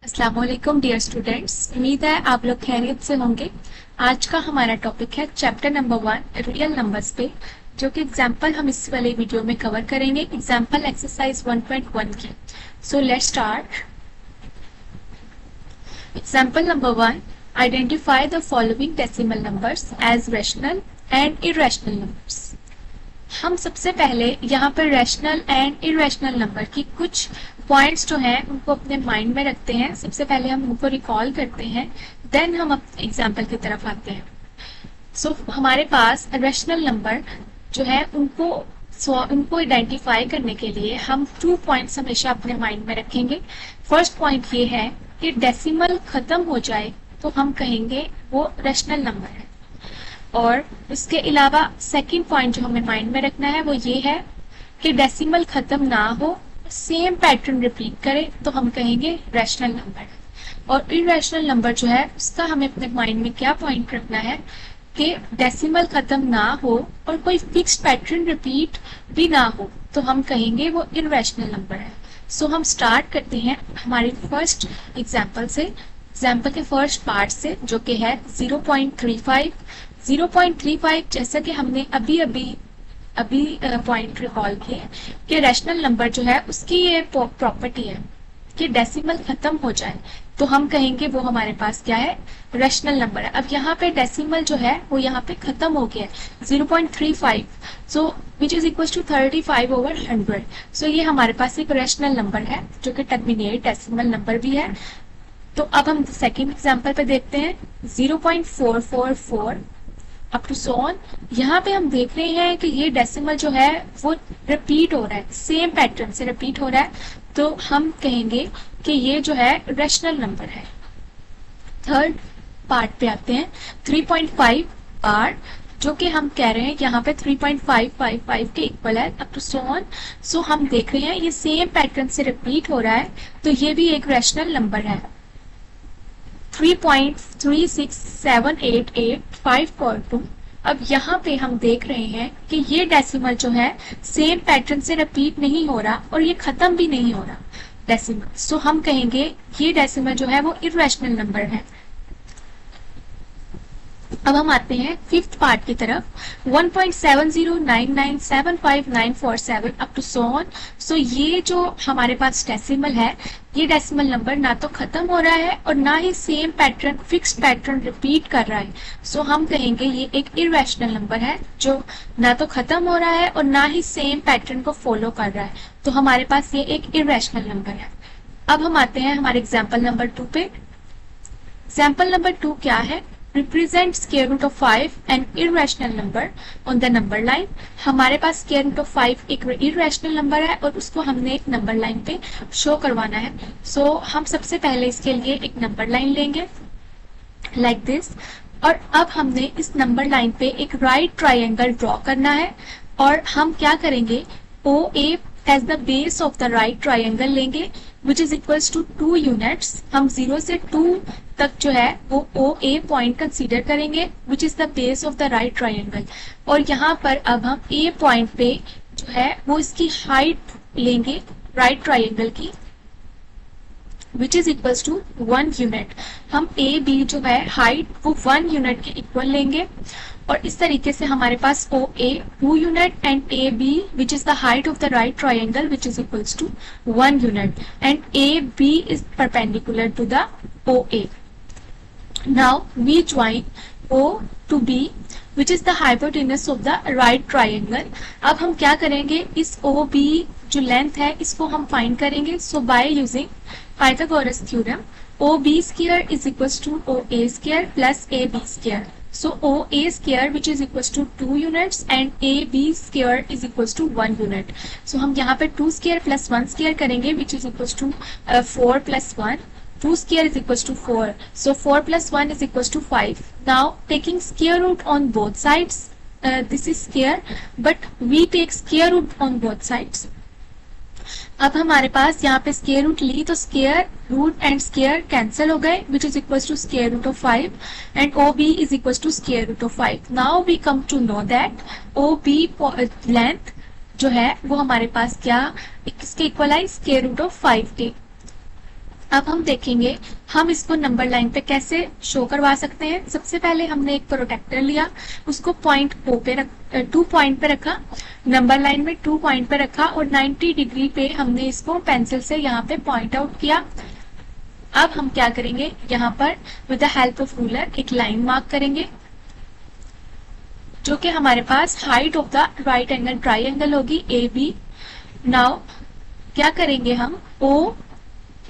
अस्सलाम वालेकुम dear students, उम्मीद है आप लोग खैरियत से होंगे। आज का हमारा टॉपिक है चैप्टर नंबर 1 रियल नंबर्स पे, जो कि एग्जाम्पल हम इस वाले वीडियो में कवर करेंगे। एग्जाम्पल एक्सरसाइज 1.1 की। So let's start. Example number 1, identify the following decimal numbers as rational and irrational numbers. हम सबसे पहले यहाँ पर रैशनल एंड इरैशनल नंबर की कुछ पॉइंट्स जो हैं उनको अपने माइंड में रखते हैं। सबसे पहले हम उनको रिकॉल करते हैं, देन हम एग्जाम्पल की तरफ आते हैं। सो हमारे पास रैशनल नंबर जो है उनको आइडेंटिफाई करने के लिए हम 2 पॉइंट्स हमेशा अपने माइंड में रखेंगे। फर्स्ट पॉइंट ये है कि डेसिमल खत्म हो जाए तो हम कहेंगे वो रैशनल नंबर है, और इसके अलावा सेकंड पॉइंट जो हमें माइंड में रखना है वो ये है कि डेसिमल खत्म ना हो, सेम पैटर्न रिपीट करे तो हम कहेंगे रैशनल नंबर। और इरैशनल नंबर जो है उसका हमें अपने माइंड में क्या पॉइंट रखना है कि डेसिमल खत्म ना हो और कोई फिक्स्ड पैटर्न रिपीट भी ना हो तो हम कहेंगे वो इरैशनल नंबर है। सो हम स्टार्ट करते हैं हमारे फर्स्ट एग्जाम्पल से, एग्जाम्पल के फर्स्ट पार्ट से, जो कि है 0.35। 0.35 जैसा कि हमने अभी पॉइंट रिकॉल किए कि रैशनल नंबर जो है उसकी ये प्रॉपर्टी है कि डेसिमल खत्म हो जाए तो हम कहेंगे वो हमारे पास क्या है, रैशनल नंबर है। अब यहाँ पे डेसिमल जो है वो यहाँ पे खत्म हो गया है 0.35, सो विच इज इक्वल टू 35/100। सो ये हमारे पास एक रैशनल नंबर है जो कि टर्मिनेट डेसिमल नंबर भी है। तो अब हम सेकेंड एग्जाम्पल पे देखते हैं 0.444 अप टू सो ऑन। यहाँ पे हम देख रहे हैं कि ये डेसिमल जो है वो रिपीट हो रहा है, सेम पैटर्न से रिपीट हो रहा है, तो हम कहेंगे कि ये जो है रैशनल नंबर है। थर्ड पार्ट पे आते हैं 3.5 पार्ट, जो कि हम कह रहे हैं यहाँ पे 3.555 के इक्वल है अप टू सो ऑन। सो हम देख रहे हैं ये सेम पैटर्न से रिपीट हो रहा है, तो ये भी एक रैशनल नंबर है। 3.36788.542। अब यहाँ पे हम देख रहे हैं कि ये डेसिमल जो है सेम पैटर्न से रिपीट नहीं हो रहा और ये खत्म भी नहीं हो रहा डेसिमल, सो हम कहेंगे ये डेसिमल जो है वो इरैशनल नंबर है। अब हम आते हैं फिफ्थ पार्ट की तरफ 1.709975947 अप टू सो ऑन। सो ये जो हमारे पास डेसिमल है, ये डेसिमल नंबर ना तो खत्म हो रहा है और ना ही same pattern fixed pattern repeat कर रहा है, सो हम कहेंगे ये एक इरैशनल नंबर है जो ना तो खत्म हो रहा है और ना ही सेम पैटर्न को फॉलो कर रहा है, तो हमारे पास ये एक इरैशनल नंबर है। अब हम आते हैं हमारे एग्जाम्पल नंबर 2 पे। एग्जाम्पल नंबर 2 क्या है, represent square root of 5 an irrational number on the number line। हमारे पास square root of 5 एक irrational number है और उसको हमने एक नंबर लाइन पे शो करवाना है। सो हम सबसे पहले इसके लिए एक नंबर लाइन लेंगे like this, और अब हमने इस नंबर लाइन पे एक राइट ट्राइंगल ड्रॉ करना है, और हम क्या करेंगे OA as the base of the right triangle लेंगे which is equals to 2 units। हम 0 से 2 तक जो है वो OA पॉइंट कंसीडर करेंगे which is the base of the right triangle, और यहाँ पर अब हम A पॉइंट पे जो है वो इसकी हाइट लेंगे राइट ट्राइंगल की which is equals to 1 unit। हम AB जो है हाइट वो 1 यूनिट के इक्वल लेंगे, और इस तरीके से हमारे पास OA 2 unit and AB which is the height of the right triangle which is equals to 1 unit and AB is perpendicular to the OA। Now we join O to B which is the hypotenuse of the right triangle। अब हम क्या करेंगे, इस OB जो length है इसको हम find करेंगे। So by using Pythagoras theorem OB square is equals to OA square plus AB square। So OA square which is equals to 2 units and AB square is equals to 1 unit। So हम यहाँ पे 2 square plus 1 square करेंगे which is equals to 4 plus 1। 2 square is equals to 4, so 4 plus 1 is equals to 5। Now taking square root on both sides, this is square but we take square root on both sides। अब हमारे पास यहाँ पे square root ली तो square root and square cancel हो गए which is equals to square root of 5 and OB is equals to square root of 5। Now we come to know that OB length जो है वो हमारे पास क्या किसके इक्वल है, स्क्वायर रूट ऑफ 5 के। अब हम देखेंगे हम इसको नंबर लाइन पे कैसे शो करवा सकते हैं। सबसे पहले हमने एक प्रोटेक्टर लिया, उसको पॉइंट ओ पे 2 पॉइंट पे रखा, नंबर लाइन में 2 पॉइंट पे रखा और 90 डिग्री पे हमने इसको पेंसिल से यहाँ पे पॉइंट आउट किया। अब हम क्या करेंगे, यहाँ पर with the help of ruler एक लाइन मार्क करेंगे जो कि हमारे पास height of the right angle triangle A B B. Now क्या करेंगे हम, ओ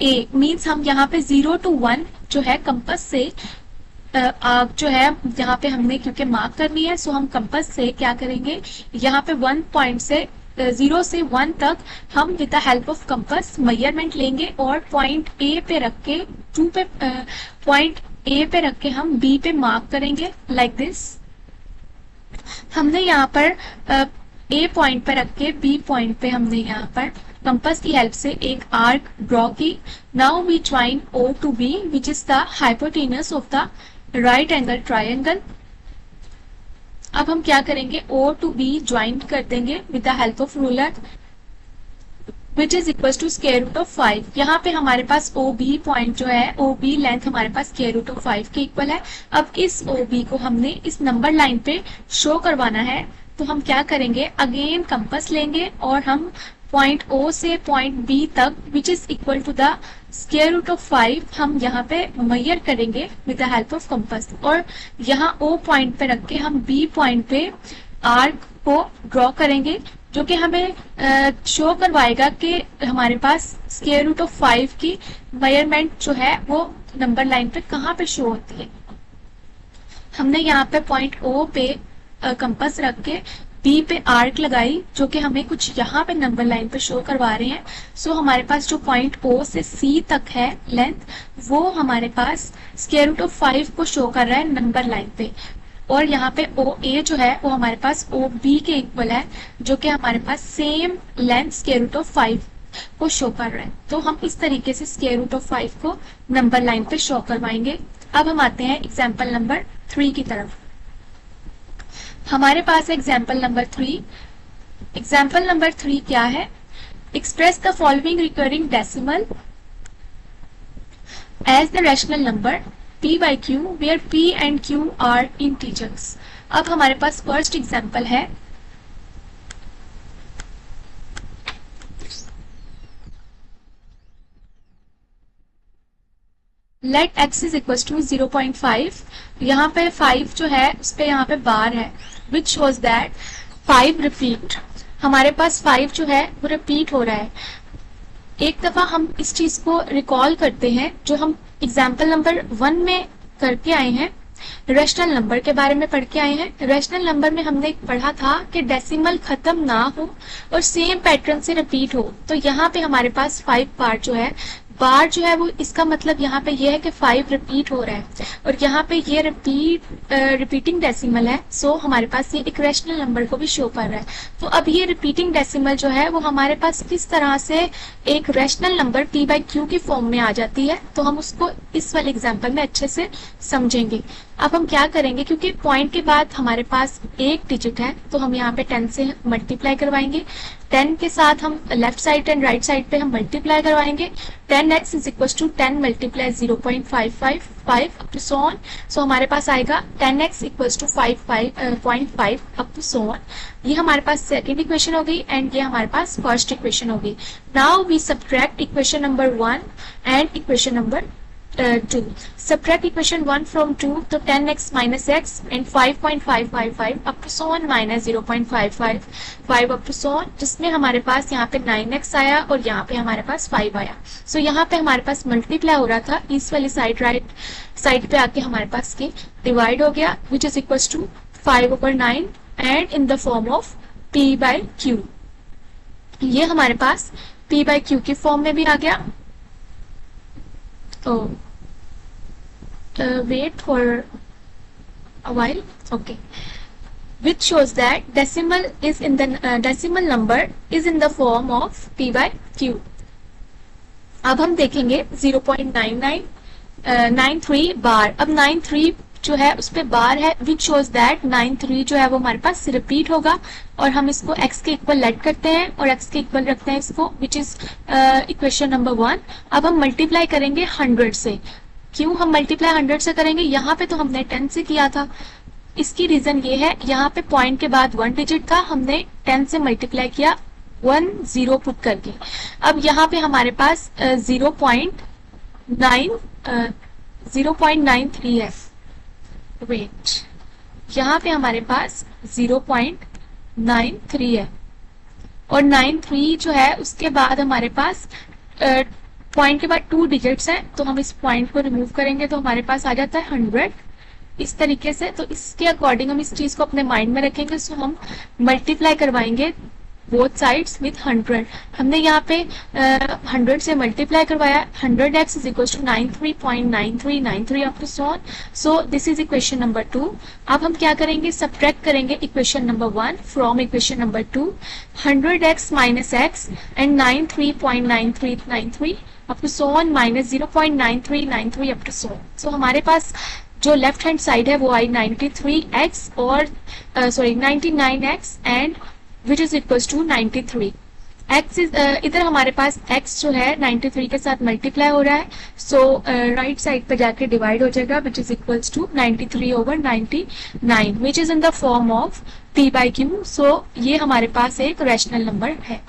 ए मीन्स हम यहाँ पे 0 to 1 जो है कंपास से जो है यहाँ पे हमने क्योंकि मार्क करनी है, सो हम कंपास से क्या करेंगे, यहाँ पे 1 पॉइंट से 0 से 1 तक हम with the help of compass measurement लेंगे और पॉइंट ए पे रख के पॉइंट ए पे रख के हम बी पे मार्क करेंगे लाइक दिस। हमने यहाँ पर ए पॉइंट पे रख के बी पॉइंट पे हमने यहाँ पर कंपास की हेल्प से एक आर्क ड्रॉ की। Now we join O to B which is the hypotenuse of the right angle triangle. अब हम क्या करेंगे, ओ टू बी ज्वाइन कर देंगे with the help of ruler which is equal to square root of 5। यहाँ पे हमारे पास ओ बी पॉइंट जो है, ओ बी लेंथ हमारे पास स्क्वायर रूट ऑफ 5 के इक्वल है। अब इस ओ बी को हमने इस नंबर लाइन पे शो करवाना है, तो हम क्या करेंगे, अगेन कंपास लेंगे और हम पॉइंट ओ से पॉइंट बी तक which is equal to the square root of 5 हम यहाँ पे मेजर करेंगे with the help of compass और यहाँ ओ पॉइंट पे रख के हम बी पॉइंट पे आर्क को ड्रॉ करेंगे जो कि हमें शो करवाएगा कि हमारे पास स्क्वायर रूट ऑफ 5 की मेजरमेंट जो है वो नंबर लाइन पे कहाँ पे शो होती है। हमने यहाँ पे पॉइंट ओ पे कंपास रख के बी पे आर्क लगाई जो कि हमें कुछ यहाँ पे नंबर लाइन पे शो करवा रहे हैं। सो हमारे पास जो पॉइंट ओ से सी तक है लेंथ, वो हमारे पास स्क्वायर रूट ऑफ 5 को शो कर रहा है नंबर लाइन पे और यहाँ पे ओ ए जो है वो हमारे पास ओ बी के इक्वल है जो कि हमारे पास same length square root of 5 को शो कर रहा है। तो हम इस तरीके से स्क्वायर रूट ऑफ 5 को नंबर लाइन पे शो करवाएंगे। अब हम आते हैं एग्जाम्पल नंबर 3 की तरफ। हमारे पास एग्जाम्पल नंबर 3। एग्जाम्पल नंबर 3 क्या है, express the following recurring decimal as the rational number p by q where p and q are integers। अब हमारे पास फर्स्ट एग्जाम्पल है, let x is equal to 0.5। यहाँ पे 5 जो है उस पे यहाँ पे बार है विच शोज दैट 5 रिपीट। हमारे पास 5 जो है वो रिपीट हो रहा है। एक दफा हम इस चीज को रिकॉल करते हैं जो हम एग्जाम्पल नंबर 1 में करके आए हैं, रैशनल नंबर के बारे में पढ़ के आए हैं। रैशनल नंबर में हमने पढ़ा था कि डेसिमल खत्म ना हो और सेम पैटर्न से रिपीट हो। तो यहाँ पे हमारे पास 5 बार जो है वो इसका मतलब यहाँ पे ये है कि 5 रिपीट हो रहा है और यहाँ पे ये रिपीटिंग डेसिमल है। सो हमारे पास ये एक रैशनल नंबर को भी शो कर रहा है। तो अब ये रिपीटिंग डेसिमल जो है वो हमारे पास किस तरह से एक rational number p by q की फॉर्म में आ जाती है, तो हम उसको इस वाले एग्जाम्पल में अच्छे से समझेंगे। अब हम क्या करेंगे, क्योंकि पॉइंट के बाद हमारे पास एक डिजिट है तो हम यहाँ पे 10 से मल्टीप्लाई करवाएंगे। 10 के साथ हम left side and right side पे हम मल्टीप्लाई करवाएंगे। 10x is equal to 10 multiply 0.55 5 up to so on. So हमारे पास आएगा 10x equal to 5.5 up to so on. ये हमारे पास सेकेंड इक्वेशन हो गई एंड ये हमारे पास फर्स्ट इक्वेशन हो गई। Now we subtract equation number 1 and equation number 2। Subtract equation 1 from 2, तो 10x minus x and 5.555 up to so on minus 0.55 5 up to so on, जिसमें हमारे पास यहाँ पे 9x आया और यहाँ पे हमारे पास 5 आया। सो यहाँ पे हमारे पास मल्टीप्लाई हो रहा था, इस वाली साइड राइट साइड पे आके हमारे पास के डिवाइड हो गया which is equal to 5/9 and in the form of p by q। ये हमारे पास p by q की फॉर्म में भी आ गया। तो wait for a while, okay, which shows that decimal number is in the form of p by q। अब हम देखेंगे 0.93 बार। अब 93 जो है उस पे बार है विच शोज दैट 9 3 जो है वो हमारे पास रिपीट होगा, और हम इसको x के इक्वल लेट करते हैं और x के इक्वल रखते हैं इसको, विच इज इक्वेशन नंबर 1। अब हम मल्टीप्लाई करेंगे 100 से। क्यों हम मल्टीप्लाई 100 से करेंगे? यहाँ पे तो हमने 10 से किया था। इसकी रीजन ये है, यहाँ पे पॉइंट के बाद 1 डिजिट था, हमने 10 से मल्टीप्लाई किया 1 0 पुट करके। अब यहाँ पे हमारे पास 0.93 है। वेट, यहाँ पे हमारे पास 0.93 है, और 93 जो है उसके बाद हमारे पास पॉइंट के बाद 2 डिजिट्स हैं, तो हम इस पॉइंट को रिमूव करेंगे तो हमारे पास आ जाता है 100 इस तरीके से। तो इसके अकॉर्डिंग हम इस चीज को अपने माइंड में रखेंगे। सो हम मल्टीप्लाई करवाएंगे बोथ साइड्स विथ 100। हमने यहाँ पे 100 से मल्टीप्लाई करवाया। 100x is equal to 93.9393 up to so on. So this is equation number 2। अब हम क्या करेंगे? सब्ट्रैक्ट करेंगे equation number 1 from equation number 2। 100x minus x and 93.9393 up to so on minus 0.9393 up to so on. So हमारे पास जो left hand side है वो आई 93x और 99x and which is equals to 93। x is इधर हमारे पास x जो है 93 के साथ मल्टीप्लाई हो रहा है, सो राइट साइड पे जाके डिवाइड हो जाएगा, which is equals to 93 over 99 which is in the form of p/q। सो ये हमारे पास एक रैशनल नंबर है।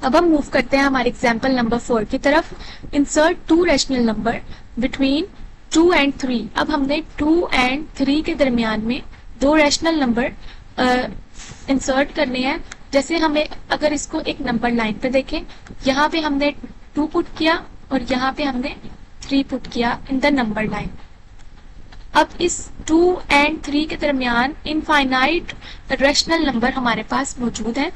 अब हम मूव करते हैं हमारे एग्जाम्पल नंबर 4 की तरफ। Insert 2 rational number between 2 and 3। अब हमने 2 and 3 के दरमियान में 2 रैशनल नंबर इंसर्ट करने हैं। जैसे हमें अगर इसको एक नंबर लाइन पे देखें, यहाँ पे हमने 2 पुट किया और यहाँ पे हमने 3 पुट किया इन द नंबर लाइन। अब इस 2 and 3 के दरमियान इनफाइनाइट रैशनल नंबर हमारे पास मौजूद है।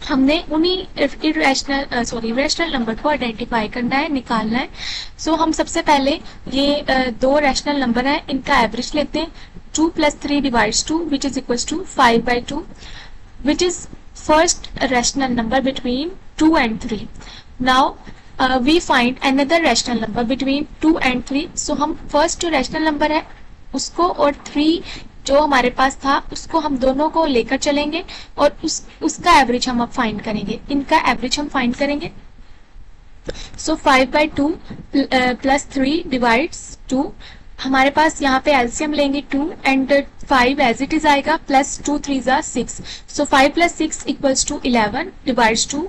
हमने उन्हीं रैशनल नंबर को आइडेंटिफाई करना है, निकालना है। सो हम सबसे पहले ये 2 रैशनल नंबर हैं, इनका एवरेज लेते हैं। 2 plus 3 divides 2 which is equals to 5/2 which is first rational number between 2 and 3. Now we find another rational number between 2 and 3. So हम first जो rational number है उसको और 3 जो हमारे पास था उसको हम दोनों को लेकर चलेंगे और उसका एवरेज हम अब फाइंड करेंगे। इनका एवरेज हम फाइंड करेंगे। सो 5/2 plus 3 divides 2। हमारे पास यहाँ पे एलसीएम लेंगे 2 एंड 5 एज इट इज आएगा, प्लस 2 3 जा 6। सो 5 plus 6 इक्वल्स टू 11 डिवाइड्स 2।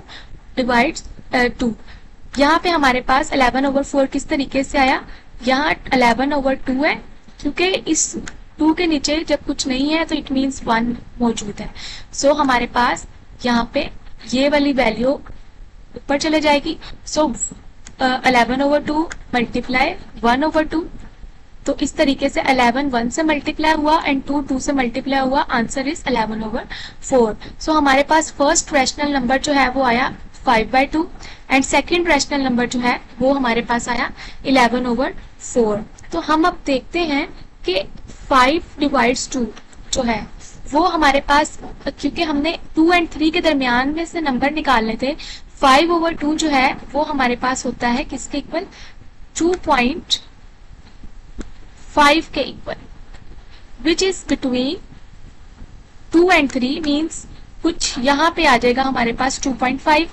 यहाँ पे हमारे पास 11/4 किस तरीके से आया? यहाँ 11/2 है, क्योंकि इस 2 के नीचे जब कुछ नहीं है तो इट मीन्स 1 मौजूद है। सो हमारे पास यहाँ पे ये वाली वैल्यू ऊपर चले जाएगी। सो 11/2 मल्टीप्लाई 1/2। तो इस तरीके से 11 1 से मल्टीप्लाई हुआ एंड 2 2 से मल्टीप्लाई हुआ। Answer is 11/4। सो हमारे पास फर्स्ट रैशनल नंबर जो है वो आया 5/2 एंड सेकंड रैशनल नंबर जो है वो हमारे पास आया 11/4। तो हम अब देखते हैं कि 5 divides 2 जो है वो हमारे पास, क्योंकि हमने 2 and 3 के दरमियान में से नंबर निकालने थे, 5/2 जो है वो हमारे पास होता है किसके इक्वल? 2.5 के equal, which is between 2 and 3 means कुछ यहाँ पे आ जाएगा हमारे पास 2.5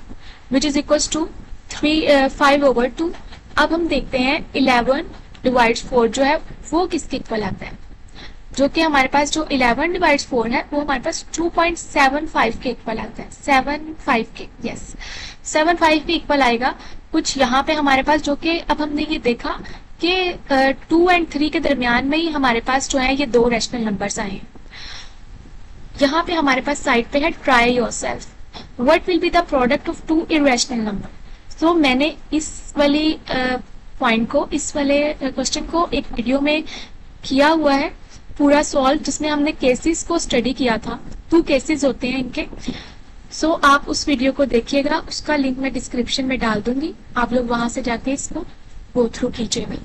विच इज इक्वल टू 5/2। अब हम देखते हैं 11 divides 4 जो है वो किसके इक्वल आता है, जो कि हमारे पास जो 11 divides 4 है वो हमारे पास 2.75 के इक्वल आता है। 75 के, यस 75 के इक्वल आएगा कुछ यहाँ पे हमारे पास, जो कि अब हमने ये देखा कि 2 and 3 के दरमियान में ही हमारे पास जो है ये 2 रैशनल नंबर्स आए हैं। यहाँ पे हमारे पास साइड पे है try yourself, what will be the product of 2 irrational number. So मैंने इस वाली पॉइंट को, इस वाले क्वेश्चन को एक वीडियो में किया हुआ है पूरा सॉल्व, जिसमें हमने केसेस को स्टडी किया था। 2 केसेस होते हैं इनके। सो आप उस वीडियो को देखिएगा, उसका लिंक मैं डिस्क्रिप्शन में डाल दूंगी, आप लोग वहां से जाके इसको गो थ्रू कीजिएगा।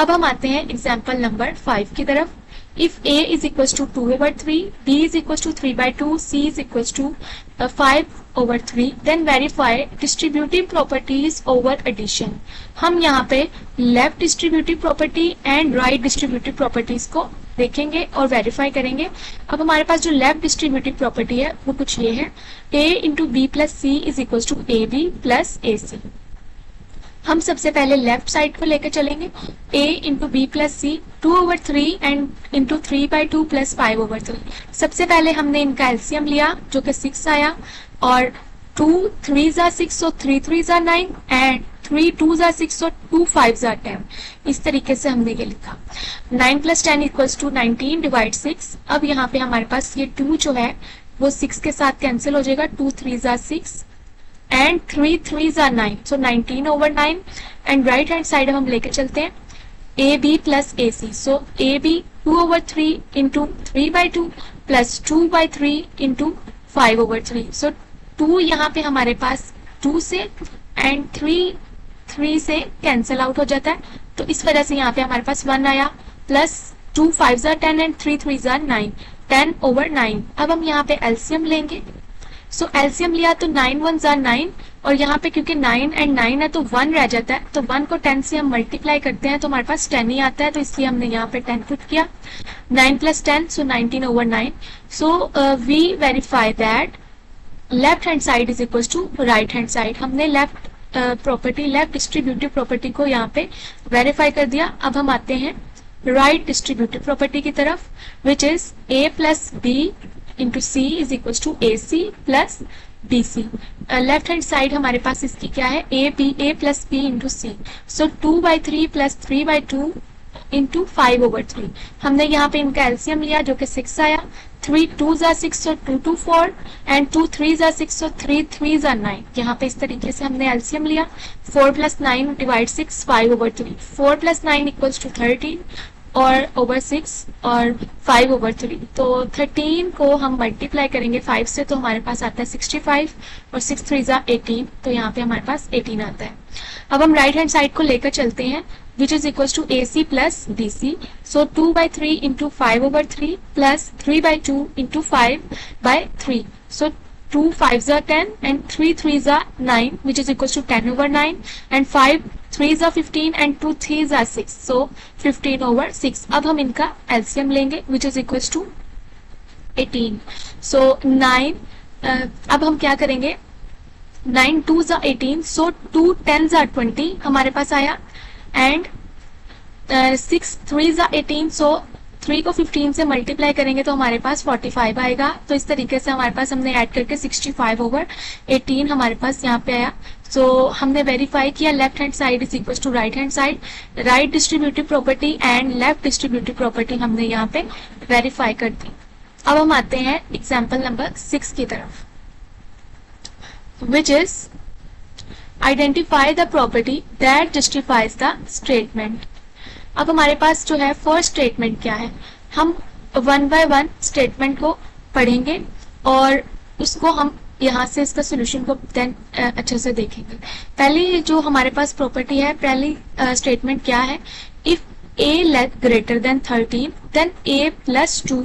अब हम आते हैं एग्जाम्पल नंबर 5 की तरफ। If A is equals to 2/3, B is equals to 3/2, C is equals to 5 over 3, then verify distributive properties over addition. हम यहाँ पे left distributive property and right distributive properties को देखेंगे और वेरीफाई करेंगे. अब हमारे पास जो लेफ्ट डिस्ट्रीब्यूटिव प्रॉपर्टी है वो कुछ ये है, a into B plus C is equal to A B plus A C. हम सबसे पहले लेफ्ट साइड को लेकर चलेंगे. a into B plus C 2/3 and into 3/2 plus 5/3. सबसे पहले हमने इनका एलसीएम लिया जो कि 6 आया, और 2 3 जा 6 so 3 3 जा 9 एंड 3 2 जा 6 so 2 5 जा 10. इस तरीके से हमने ये लिखा. 9 प्लस 10 इक्वल्स टू 19 डिवाइड 6. अब यहाँ पे हमारे पास ये 2 जो है वो 6 के साथ कैंसिल हो जाएगा. 2 3 जा 6 एंड 3 3 जा 9 so 19/9. And right hand side हम लेके चलते हैं A B plus A C. So A B 2/3 into 3/2 plus 2/3 into 5/3. So 2 यहाँ पे हमारे पास 2 से एंड 3 से कैंसिल आउट हो जाता है, तो इस वजह से यहाँ पे हमारे पास 1 आया, प्लस 2 5 जा 10 एंड 3 3 जा 9, 10/9. अब हम यहाँ पे एलसीएम लेंगे. सो एलसीएम लिया तो 9 1 जा 9, और यहाँ पे क्योंकि 9 एंड 9 है तो 1 रह जाता है, तो 1 को 10 से हम मल्टीप्लाई करते हैं तो हमारे पास 10 ही आता है, तो इसलिए हमने यहाँ पे 10 पुट किया. 9 plus 10 so 19/9. So we verify that left hand side is equal to right hand side. हमने left property left distributive property को यहाँ पे वेरीफाई कर दिया. अब हम आते हैं राइट डिस्ट्रीब्यूटिव प्रॉपर्टी की तरफ, which is a plus B into C is equal to A C plus B C. Left hand side हमारे पास इसकी क्या है, A plus B into C. So 2/3 plus 3/2 into 5/3. हमने यहाँ पे इनका एलसीएम लिया जो कि 6 आया. 3 2 जा 6 so 2 2 4 एंड 2 3 जा 6 so 3 3 जा 9. यहाँ पे इस तरीके से हमने एलसीएम लिया. 4 plus 9 divide 6 5/3. 4 plus 9 equals to 13 और ओवर 6 और 5/3. तो 13 को हम मल्टीप्लाई करेंगे 5 से तो हमारे पास आता है 65 और 6 3 जा 18, तो यहाँ पे हमारे पास 18 आता है. अब हम राइट हैंड साइड को लेकर चलते हैं, which is equals to AC plus BC. So 2/3 into 5/3 plus 3/2 into 5/3. So 2 5s are 10 and 3 3s are 9, which is equals to 10/9, and 5 3s are 15 and 2 3s are 6. So 15/6. अब हम इनका LCM लेंगे, which is equals to 18. So 9. अब हम क्या करेंगे, 9 2s are 18, so 2 10s are 20 हमारे पास आया, एंड 6 3s are 18, सो 3 को 15 से मल्टीप्लाई करेंगे तो हमारे पास 45 आएगा. तो इस तरीके से हमारे पास हमने ऐड करके 65/18 हमारे पास यहाँ पे आया. सो हमने वेरीफाई किया left hand side is equal to right hand side. Right distributive property and left distributive property हमने यहाँ पे वेरीफाई कर दी. अब हम आते हैं एग्जाम्पल नंबर 6 की तरफ, which is identify the property that justifies the statement. अब हमारे पास जो है फर्स्ट स्टेटमेंट क्या है, हम 1 बाय 1 स्टेटमेंट को पढ़ेंगे और उसको हम यहाँ से इसका सोल्यूशन को देन अच्छे से देखेंगे. पहली जो हमारे पास प्रॉपर्टी है, पहली स्टेटमेंट क्या है, if a greater than 13 then a plus 2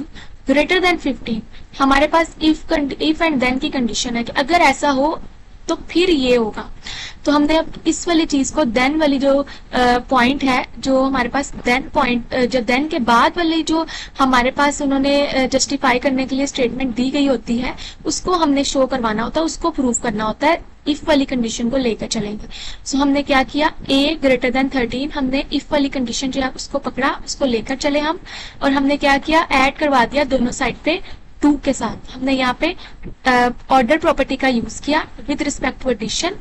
greater than 15. हमारे पास इफ एंड देन की कंडीशन है कि अगर ऐसा हो तो फिर ये होगा. तो हमने अब इस वाली चीज को देन वाली जो पॉइंट है, जो हमारे पास देन पॉइंट, जो देन के बाद वाली जो हमारे पास उन्होंने जस्टिफाई करने के लिए स्टेटमेंट दी गई होती है, उसको हमने शो करवाना होता है, उसको प्रूव करना होता है. इफ वाली कंडीशन को लेकर चलेंगे. सो हमने क्या किया, a ग्रेटर देन 13, हमने इफ वाली कंडीशन जो है उसको पकड़ा, उसको लेकर चले हम, और हमने क्या किया, ऐड करवा दिया दोनों साइड पे 2 के साथ. हमने यहाँ पे ऑर्डर प्रॉपर्टी का यूज किया विद रिस्पेक्ट टू एडिशन.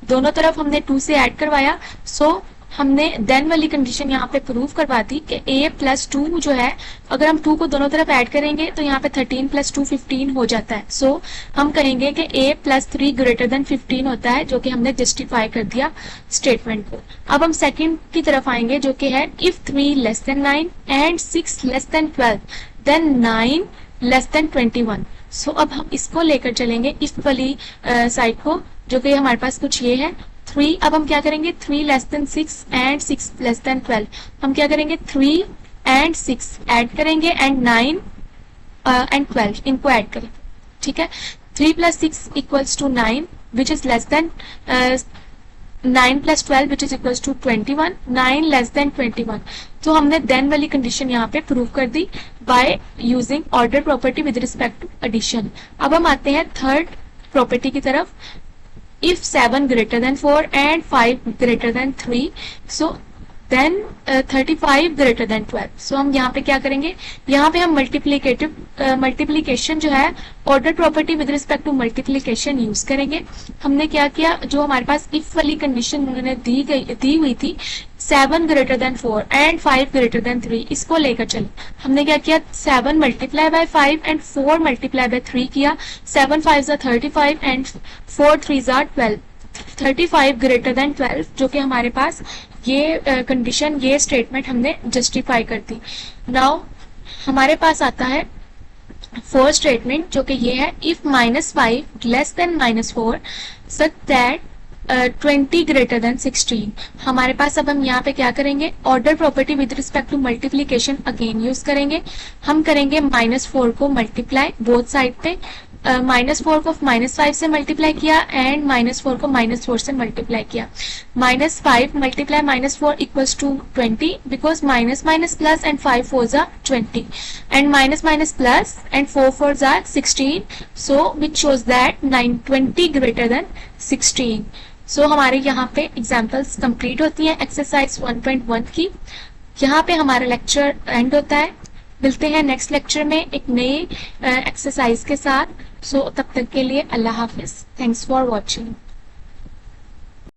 दोनों तरफ हमने 2 से ऐड करवाया. सो हमने देन वाली कंडीशन यहाँ पे प्रूव करवा दी कि a प्लस 2 जो है, अगर हम 2 को दोनों तरफ ऐड करेंगे तो यहाँ पे 13 प्लस 2 15 हो जाता है. सो हम कहेंगे कि a प्लस 3 ग्रेटर देन 15 होता है, जो कि हमने जस्टिफाई कर दिया स्टेटमेंट को. अब हम सेकंड की तरफ आएंगे जो कि है if 3 less than 9 and 6 less than 12 then 9 less than 21. So अब हम इसको लेकर चलेंगे इफ वाली साइड को, जो कि हमारे पास कुछ ये है 3. अब हम क्या करेंगे, 3 less then 6 and 6 less than 12. हम क्या करेंगे, 3 एंड 6 ऐड करेंगे एंड 9 एंड 12 इनको ऐड करेंगे. ठीक है, 3 plus 6 equals to 9 which is less than 9 plus 12 which is equals to 21, 9 less than 21. तो हमने देन वाली कंडीशन यहाँ पे प्रूव कर दी by using order property with respect to addition. अब हम आते हैं थर्ड प्रॉपर्टी की तरफ. If 7 greater than 4 and 5 greater than 3, so then 35 greater than 12. So हम यहाँ पे क्या करेंगे, यहाँ पे हम मल्टीप्लीकेशन जो है order property with respect to multiplication use करेंगे. हमने क्या किया, जो हमारे पास इफ वाली कंडीशन उन्होंने दी हुई थी 7 greater than 4 and 5 greater than 3, इसको लेकर चले. हमने क्या किया, 7 multiply by 5 and 4 multiply by 3 किया. 7 5s are 35 and 4 3s are 12. 35 greater than 12 जो कि हमारे पास ये कंडीशन ये स्टेटमेंट हमने जस्टिफाई कर दी. नाउ हमारे पास आता है फोर्थ स्टेटमेंट जो कि ये है, if -5 less than -4 such that 20 greater than 16. हमारे पास अब हम यहाँ पे क्या करेंगे, order property with respect to multiplication again use करेंगे. हम करेंगे -4 को मल्टीप्लाई बोथ साइड पे. -4 को -5 से मल्टीप्लाई किया एंड -4 को -4 से मल्टीप्लाई किया. -5 multiply -4 equals to 20 because minus plus and 5 4s are 20 and minus plus and 4 4s are 16. So which shows that 20 greater than 16. सो हमारे यहाँ पे एग्जाम्पल्स कंप्लीट होती हैं एक्सरसाइज 1.1 की. यहाँ पे हमारा लेक्चर एंड होता है. मिलते हैं नेक्स्ट लेक्चर में एक नए एक्सरसाइज के साथ. सो तब तक के लिए अल्लाह हाफिज. Thanks for watching.